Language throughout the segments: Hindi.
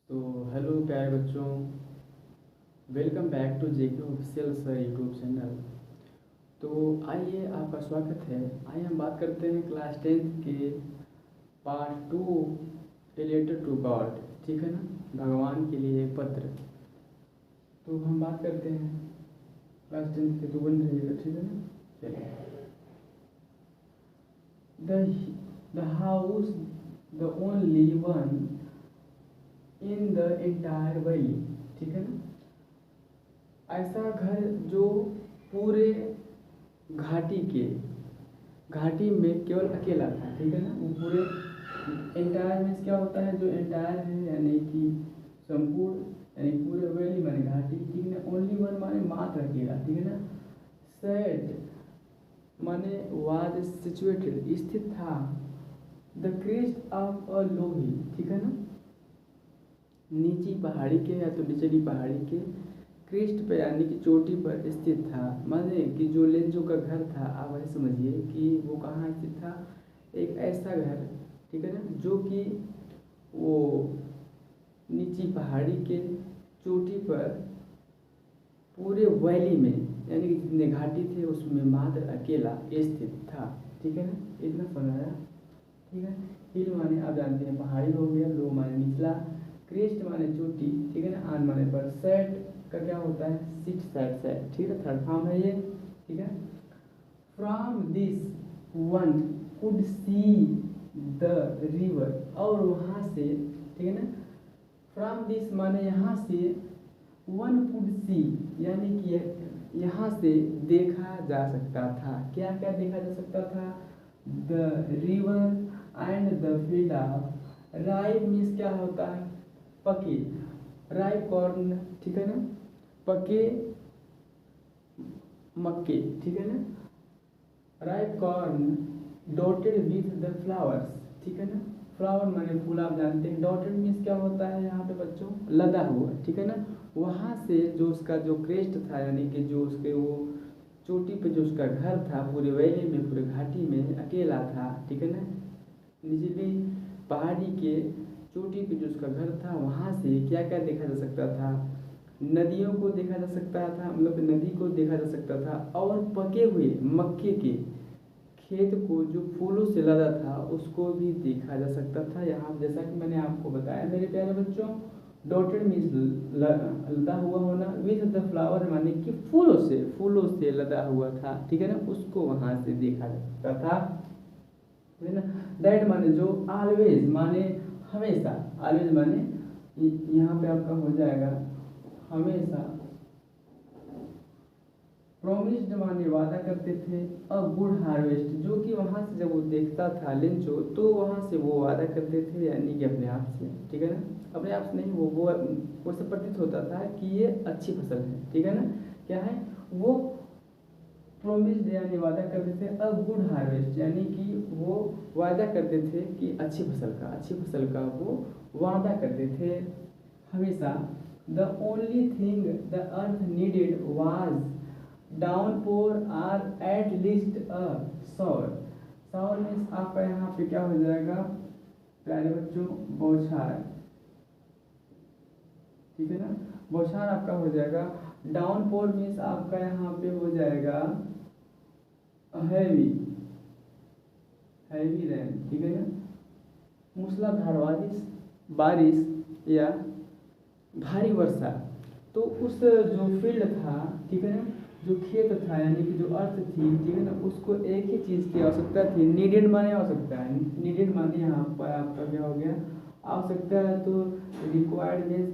तो हेलो प्यारे बच्चों, welcome back to JK official sir YouTube channel. तो आइए, आपका स्वागत है। आइए हम बात करते हैं क्लास 10th के पार्ट 2 रिलेटेड टू गॉड, ठीक है ना, भगवान के लिए एक पत्र। तो हम बात करते हैं क्लास 10th के, तो बन रहिएगा, ठीक है ना। चलिए, the house the only one in the entire valley, ठीक है ना। ऐसा घर जो पूरे घाटी में केवल अकेला था, ठीक है ना। वो पूरे एंटायर में क्या होता है, जो एंटायर है यानी कि संपूर्ण, यानी पूरे वैली माने घाटी, ठीक है ना। ओनली वन माने मात्र अकेला, ठीक है ना। सेट माने वाज सिचुएटेड, स्थित था। द क्रेस्ट ऑफ अ लोही, ठीक है ना, नीची पहाड़ी के या तो निचली पहाड़ी के क्रेस्ट पे यानी कि चोटी पर स्थित था। माने कि जो लेंजो का घर था, आप ऐसे समझिए कि वो कहाँ स्थित था। एक ऐसा घर, ठीक है ना, जो कि वो नीची पहाड़ी के चोटी पर पूरे वैली में, यानी कि जितने घाटी थे उसमें मात्र अकेला स्थित था, ठीक है ना। इतना समझाया, ठीक है। हिल माने आप जानते हैं पहाड़ी हो गया, लो माने निचला, क्रेस्ट माने चोटी, ठीक है ना, आन माने पर, सेट का क्या होता है, सिट सेट सेट, ठीक है, थर्ड फॉर्म है ये, ठीक है। From this one could see the river, और वहाँ से, ठीक है ना, फ्रॉम दिस माने यहाँ से, वन कुड सी यानी कि यहाँ से देखा जा सकता था। क्या क्या देखा जा सकता था, the river and the field of ripe means क्या होता है, पके, राइप कॉर्न, ठीक है ना, पके मक्के, ठीक है ना, ripe corn dotted with the flowers, ठीक है ना। फ्लावर माने फूल, आप जानते हैं। डॉटेड मीन्स क्या होता है यहाँ पे बच्चों, लदा हुआ, ठीक है ना। वहाँ से जो उसका जो क्रेस्ट था, यानी कि जो उसके वो चोटी पे जो उसका घर था, पूरे वैली में, पूरे घाटी में अकेला था, ठीक है ना। निचली पहाड़ी के चोटी पे जो उसका घर था, वहाँ से क्या क्या देखा जा सकता था, नदियों को देखा जा सकता था, मतलब नदी को देखा जा सकता था, और पके हुए मक्के के खेत को जो फूलों से लदा था उसको भी देखा जा सकता था। यहाँ जैसा कि मैंने आपको बताया मेरे प्यारे बच्चों, डॉटेड मीन्स लदा हुआ होना, विथ द फ्लावर माने कि फूलों से लदा हुआ था, ठीक है ना, उसको वहाँ से देखा जा सकता था, है ना। दैट माने जो, ऑलवेज माने हमेशा, ऑलवेज माने यहाँ पे आपका हो जाएगा हमेशा, प्रोमिस्ड माने वादा करते थे, अ गुड हार्वेस्ट, जो कि वहाँ से जब वो देखता था लेंचो, तो वहाँ से वो वादा करते थे, यानी कि अपने आप से, ठीक है ना, अपने आप से नहीं, वो से प्रतीत होता था कि ये अच्छी फसल है, ठीक है ना। क्या है वो, प्रोमिस्ड यानी वादा करते थे, अ गुड हार्वेस्ट यानी कि वो वादा करते थे कि अच्छी फसल का वो वादा करते थे हमेशा। The only thing the earth needed was downpour or at least a shower. Shower means आपका यहाँ पे क्या हो जाएगा प्यारे बच्चों, बौछार, ठीक है ना, बौछार आपका हो जाएगा। डाउनपोर मीन्स आपका यहाँ पे हो जाएगा हैवी हैवी रेन, ठीक है ना, मूसलाधार बारिश या भारी वर्षा। तो उस जो फील्ड था, ठीक है ना, जो खेत था यानी कि जो अर्थ थी, ठीक है ना, उसको एक ही चीज़ की आवश्यकता थी। नीडेड माने आवश्यकता है, नीडेड माने यहाँ पर आपका क्या हो गया, आवश्यकता है, तो रिक्वायरमेंट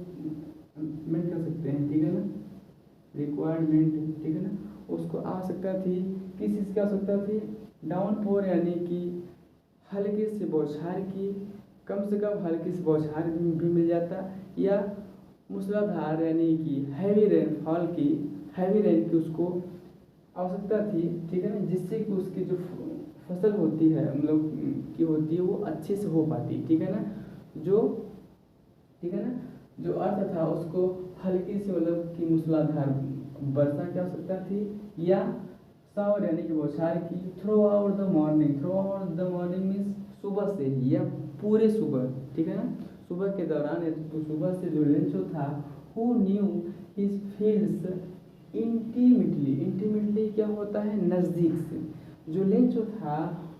कर सकते हैं, ठीक है ना, रिक्वायरमेंट, ठीक है ना, उसको आवश्यकता थी, किस चीज़ की आवश्यकता थी, डाउनपोर यानी कि हल्के से बौछार की, कम से कम हल्की से बौछार भी मिल जाता, या मूसलाधार यानी कि हैवी रेन की उसको आवश्यकता थी, ठीक है ना, जिससे कि उसकी जो फसल होती है, मतलब की होती है, वो अच्छे से हो पाती, ठीक है ना, जो, ठीक है ना, जो अर्थ था उसको हल्की से, मतलब कि मूसलाधार वर्षा की आवश्यकता थी, या शावर यानी कि बौछार की, through out the morning means सुबह से ही या पूरे सुबह, ठीक है ना, सुबह के दौरान तो सुबह से जो लेंचो था who knew his fields intimately क्या होता है, नज़दीक से। जो लेंचो था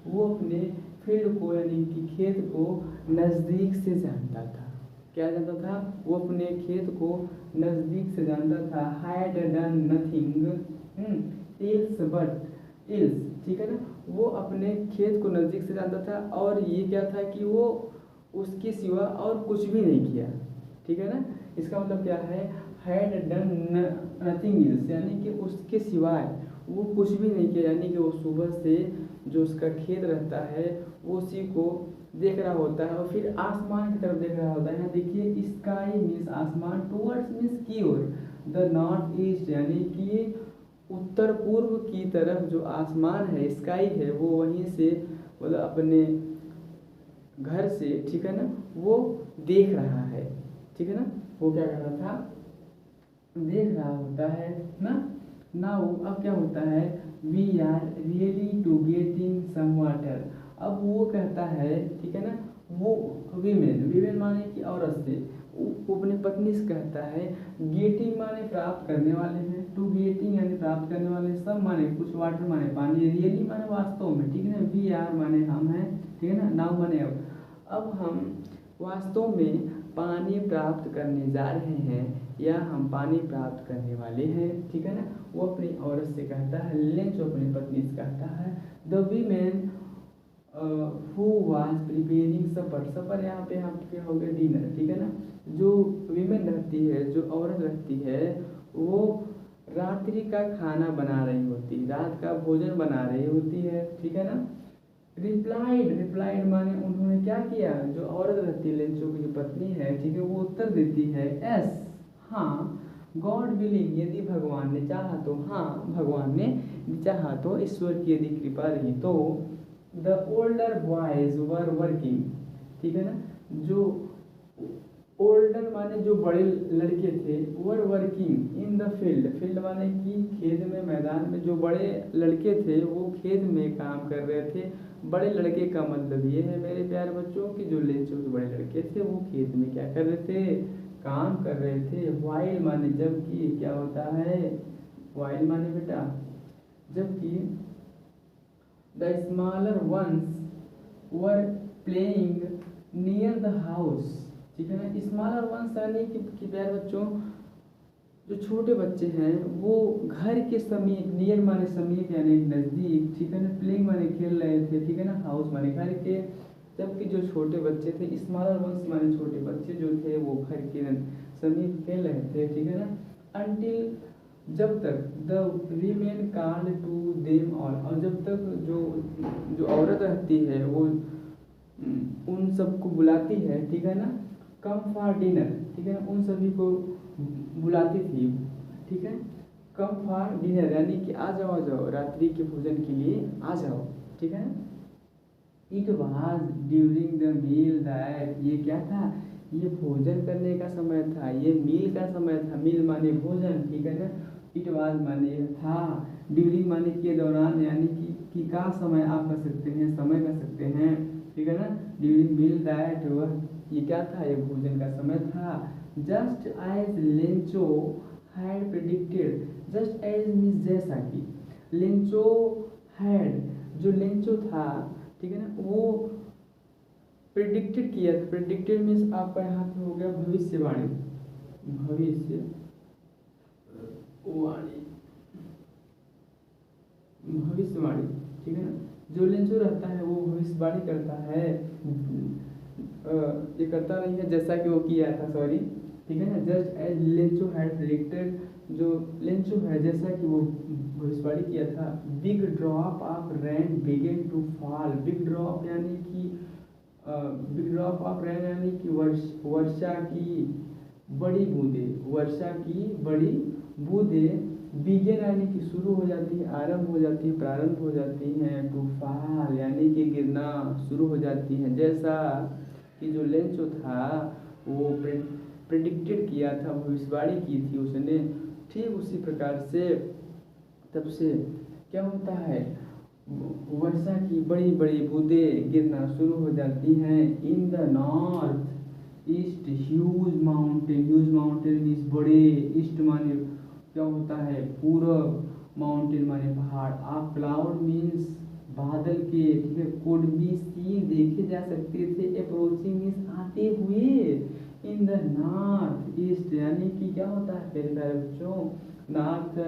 वो अपने फील्ड को यानी कि खेत को नज़दीक से जानता था। क्या जानता था? वो अपने खेत को नज़दीक से जानता था। Had done nothing ills but ills, ठीक है ना। वो अपने खेत को नज़दीक से जानता था और ये क्या था कि वो उसके सिवा और कुछ भी नहीं किया, ठीक है ना। इसका मतलब क्या है, हैड डन नथिंग इल्स, यानी कि उसके सिवाय वो कुछ भी नहीं किया, यानी कि वो सुबह से जो उसका खेत रहता है वो उसी को देख रहा होता है और फिर आसमान की तरफ देख रहा होता है। यहाँ देखिए स्काई मीन्स आसमान, टुवर्ड्स मीन्स की ओर, द नॉर्थ ईस्ट यानी कि उत्तर पूर्व की तरफ जो आसमान है, स्काई है, वो वहीं से मतलब अपने घर से, ठीक है ना, वो देख रहा है, ठीक है ना। वो क्या कर रहा था, देख रहा होता है ना। नाउ अब क्या होता है, we are really to getting some water. अब वो कहता है, ठीक है ना, वो वीमेन माने कि औरत से, वो अपनी पत्नी से कहता है, गेटिंग माने प्राप्त करने वाले हैं, टू गेटिंग यानी प्राप्त करने वाले, सब माने कुछ, वाटर माने पानी, रियली माने वास्तव में, ठीक है ना, वी आर माने हम हैं, ठीक है ना, नाउ माने अब हम वास्तव में पानी प्राप्त करने जा रहे हैं या हम पानी प्राप्त करने वाले हैं, ठीक है ना। वो अपनी औरत से कहता है, लेंचो अपनी पत्नी से कहता है, the women who was preparing supper, supper यहाँ पे आपके हो गए डिनर, ठीक है ना। जो वीमेन रहती है, जो औरत रहती है, वो रात्रि का खाना बना रही होती है, रात का भोजन बना रही होती है, ठीक है ना। रिप्लाइड माने उन्होंने क्या किया, जो औरत रहती है, लेंचो की जो पत्नी है, ठीक है, वो उत्तर देती है, एस, हाँ, गॉड विलिंग, यदि भगवान ने चाहा तो, हाँ, भगवान ने चाहा तो, ईश्वर की यदि कृपा रही तो, the older boys were working, ठीक है ना। जो ओल्डर माने जो बड़े लड़के थे, were working in the field माने कि खेत में, मैदान में, जो बड़े लड़के थे वो खेत में काम कर रहे थे। बड़े लड़के का मतलब ये है मेरे प्यारे बच्चों कि जो लेंचो के बड़े लड़के थे वो खेत में क्या कर रहे थे, काम कर रहे थे। वाइल माने जबकि, क्या होता है, वाइल माने बेटा जबकि, the smaller ones were playing near the house, ठीक है ना। स्मॉलर वंस यानी कि प्यारे बच्चों जो छोटे बच्चे हैं वो घर के समीप, नियर माने समीप यानी नज़दीक, ठीक है ना, प्लेइंग माने खेल रहे थे, ठीक है ना, हाउस माने घर के। जबकि जो छोटे बच्चे थे, स्मॉलर वंस माने छोटे बच्चे जो थे वो घर के समीप खेल रहे थे, ठीक है ना। अंटिल, जब तक, the women called to them all, और जब तक जो औरत रहती है वो उन सबको बुलाती है, ठीक है ना, कम फॉर डिनर, ठीक है ना, उन सभी को बुलाती थी, ठीक है, कम फॉर डिनर यानी कि आ जाओ रात्रि के भोजन के लिए आ जाओ, ठीक है। It was during the meal that, ये क्या था, ये भोजन करने का समय था, ये मील का समय था, मील माने भोजन, ठीक है ना। इट वाज माने था, ड्यूरिंग माने के दौरान, यानी कि का समय आप कह सकते हैं, समय कह सकते हैं, ठीक है ना। ड्यूरिंग मील दैट, वह ये क्या था, ये भोजन का समय था। Just as Lencho had predicted, just as means जैसा कि, लेंचो हैड, जो लेंचो था, ठीक है ना, वो प्रेडिक्टेड किया था। प्रेडिक्टेड मीन्स आपका यहाँ पे हो गया भविष्यवाणी, भविष्यवाणी, भविष्यवाणी, ठीक है ना। जो लेंचो रहता है वो भविष्यवाणी करता है, ये करता नहीं है जैसा कि वो किया था, सॉरी, ठीक है ना। Just as Lencho had predicted, जो लेंचो है जैसा कि वो भविष्यवाणी किया था। Big drop of rain began to fall, big drop यानी कि बिग ड्रॉप ऑफ रेन यानी कि वर्षा की बड़ी बूंदें, वर्षा की बड़ी बूंदें, बिगेन यानी कि शुरू हो जाती है, आरंभ हो जाती है, प्रारंभ हो जाती हैं, टू फॉल यानी कि गिरना शुरू हो जाती हैं। जैसा कि जो लेंचो था वो प्रेडिक्टेड किया था, भविष्यवाणी की थी उसने, ठीक उसी प्रकार से तब से क्या होता है, वर्षा की बड़ी बड़ी बूंदें गिरना शुरू हो जाती हैं। In the north, east huge mountain means बड़े, ईस्ट माने क्या होता है पूरब, माउंटेन माने पहाड़, आप क्लाउड मीन्स बादल के, ठीक है, कुड बी सीन देखे जा सकते थे, अप्रोचिंग मीन्स आते हुए, इन द नॉर्थ ईस्ट यानी कि क्या होता है मेरे प्यारे बच्चों, नॉर्थ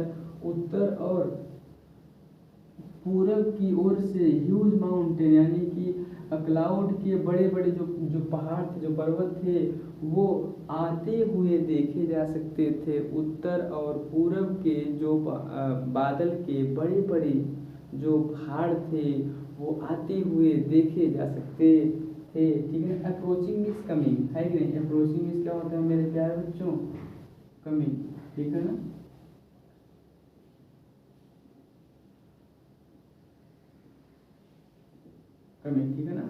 उत्तर और पूरब की ओर से, ह्यूज माउंटेन यानी कि क्लाउड के बड़े बड़े जो जो पहाड़ थे, जो पर्वत थे, वो आते हुए देखे जा सकते थे, उत्तर और पूरब के जो बादल के बड़े बड़े जो पहाड़ थे वो आते हुए देखे जा सकते थे, ठीक है। अप्रोचिंग मीन्स कमिंग, है कि नहीं, अप्रोचिंग मीन्स क्या होता है मेरे प्यारे बच्चों, कमिंग, ठीक है ना। कमिंग, ठीक है ना।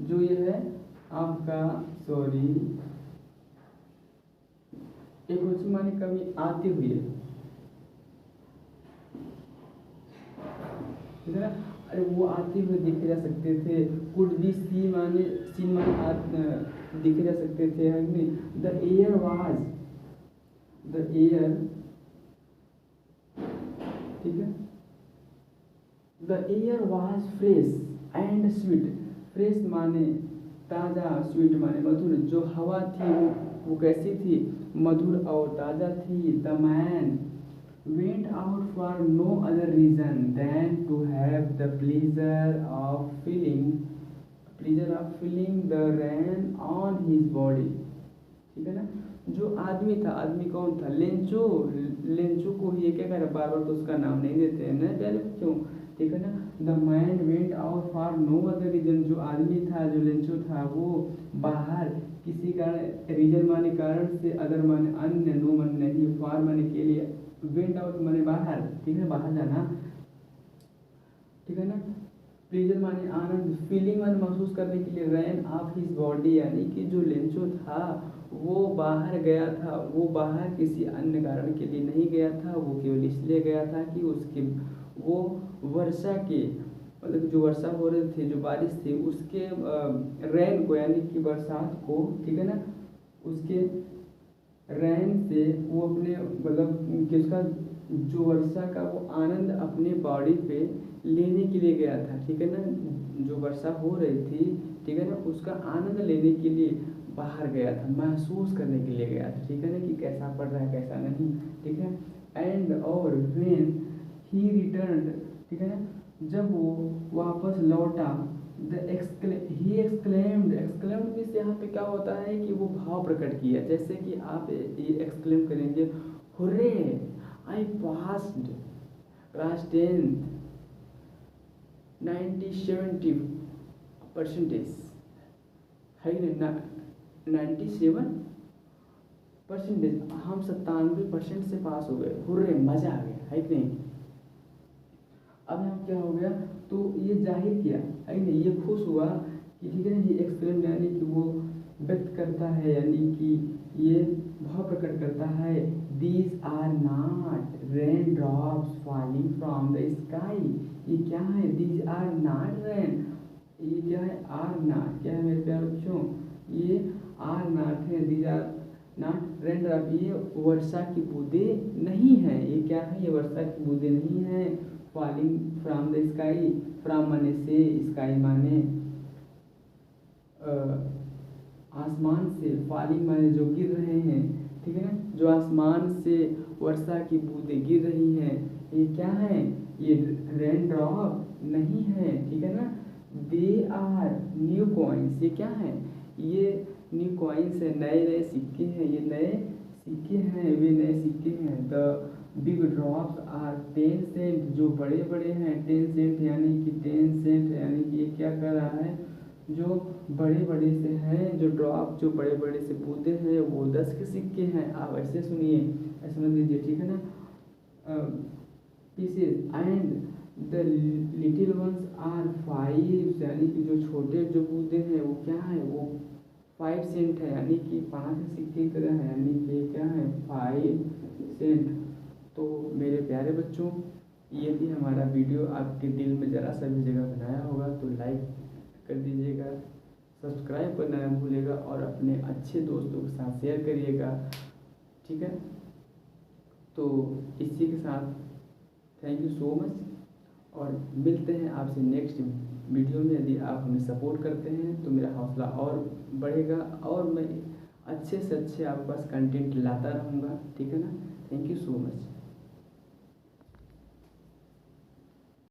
जो ये है आपका, सॉरी, अप्रोचिंग माने कमी, आते हुए, ठीक है ना। अरे वो आते हुए देखे जा सकते थे, कुड बी सी माने, सीन माने देखे जा सकते थे, है कि नहीं। The air was, the air, ठीक है, the air was fresh and sweet, fresh माने ताज़ा, स्वीट माने मधुर, जो हवा थी वो कैसी थी, मधुर और ताज़ा थी। The man went out for no other reason than to have the pleasure of feeling the rain on his body, ठीक है ना। जो आदमी था, आदमी कौन था, लेंचो, लेंचो को ही क्या कर, बार बार तो उसका नाम नहीं देते हैं ना प्यारे बच्चों, ठीक है ना। The man went out for no other reason, जो आदमी था, जो लेंचो था, वो बाहर किसी कारण, रीजन माने कारण से, अदर माने अन्य, नो माने नहीं, फॉर माने के लिए, वेंट आउट माने बाहर, ठीक है, बाहर जाना, ठीक है ना। प्लेजर माने आनंद, फीलिंग माने महसूस करने के लिए, रैन ऑफ हिज बॉडी यानी कि जो लेंचो था वो बाहर गया था, वो बाहर किसी अन्य कारण के लिए नहीं गया था, वो केवल इसलिए गया था कि उसके, वो वर्षा के, मतलब जो वर्षा हो रही थी, जो बारिश थी उसके रैन को यानी कि बरसात को, ठीक है ना, उसके रैन से वो अपने, मतलब कि उसका जो वर्षा का वो आनंद अपने बॉडी पे लेने के लिए गया था, ठीक है ना। जो वर्षा हो रही थी, ठीक है ना, उसका आनंद लेने के लिए बाहर गया था, महसूस करने के लिए गया था, ठीक है ना, कि कैसा पड़ रहा है कैसा नहीं, ठीक है। एंड और व्हेन ही रिटर्न, ठीक है ना, जब वो वापस लौटा, ही एक्सक्लेम्ड, एक्सक्लेम्ड मीन्स यहाँ पे क्या होता है कि वो भाव प्रकट किया, जैसे कि आप ये एक्सक्लेम करेंगे, hurray I passed class 10th 90-70%, है ना, 97%, हम 97% से पास हो गए, हुर्रे मजा आ गया, है कि नहीं। अब हम क्या हो गया, तो ये जाहिर किया, है नहीं, ये खुश हुआ कि, ठीक है ना, ये एक्सप्लेन यानी कि वो व्यक्त करता है, यानी कि ये भाव प्रकट करता है, these are not raindrops falling from the sky, ये क्या है, दीज आर नॉट रेन, ये क्या है, आर नॉट, क्या है मेरे प्यारे बच्चों, ये आर नॉट है, these are not rain drop, ये वर्षा की बूंदें नहीं है, ये क्या है, ये वर्षा की बूंदें नहीं है। Falling from the sky, from माने से, स्काई माने आसमान से, फॉलिंग माने जो गिर रहे हैं, ठीक है ना, जो आसमान से वर्षा की बूंदें गिर रही हैं, ये क्या है, ये रेन ड्रॉप नहीं है, ठीक है ना। दे आर न्यू कॉइन्स, ये क्या है, ये न्यू कॉइन्स है, नए नए सिक्के हैं, ये नए सिक्के हैं, वे नए सिक्के हैं। The big drops are 10 cent, जो बड़े बड़े हैं 10 सेंट यानी कि 10 सेंट यानी कि ये क्या कर रहा है, जो बड़े बड़े से हैं, जो ड्रॉप, जो बड़े बड़े से बूंदे हैं वो 10 के सिक्के हैं। आप ऐसे सुनिए, ऐसे समझ लीजिए, ठीक है ना। Pieces and the little ones are 5, यानी कि जो छोटे जो बूंदे हैं वो क्या है, वो 5 सेंट है, यानी कि 5 सिक्के की तरह है, यानी कि क्या है, 5 सेंट। तो मेरे प्यारे बच्चों, ये भी हमारा वीडियो आपके दिल में ज़रा सा भी जगह बनाया होगा तो लाइक कर दीजिएगा, सब्सक्राइब करना न भूलिएगा और अपने अच्छे दोस्तों के साथ शेयर करिएगा, ठीक है। तो इसी के साथ थैंक यू सो मच और मिलते हैं आपसे नेक्स्ट वीडियो में। यदि आप हमें सपोर्ट करते हैं तो मेरा हौसला और बढ़ेगा और मैं अच्छे से अच्छे आपके पास कंटेंट लाता रहूँगा, ठीक है ना। Thank you so much.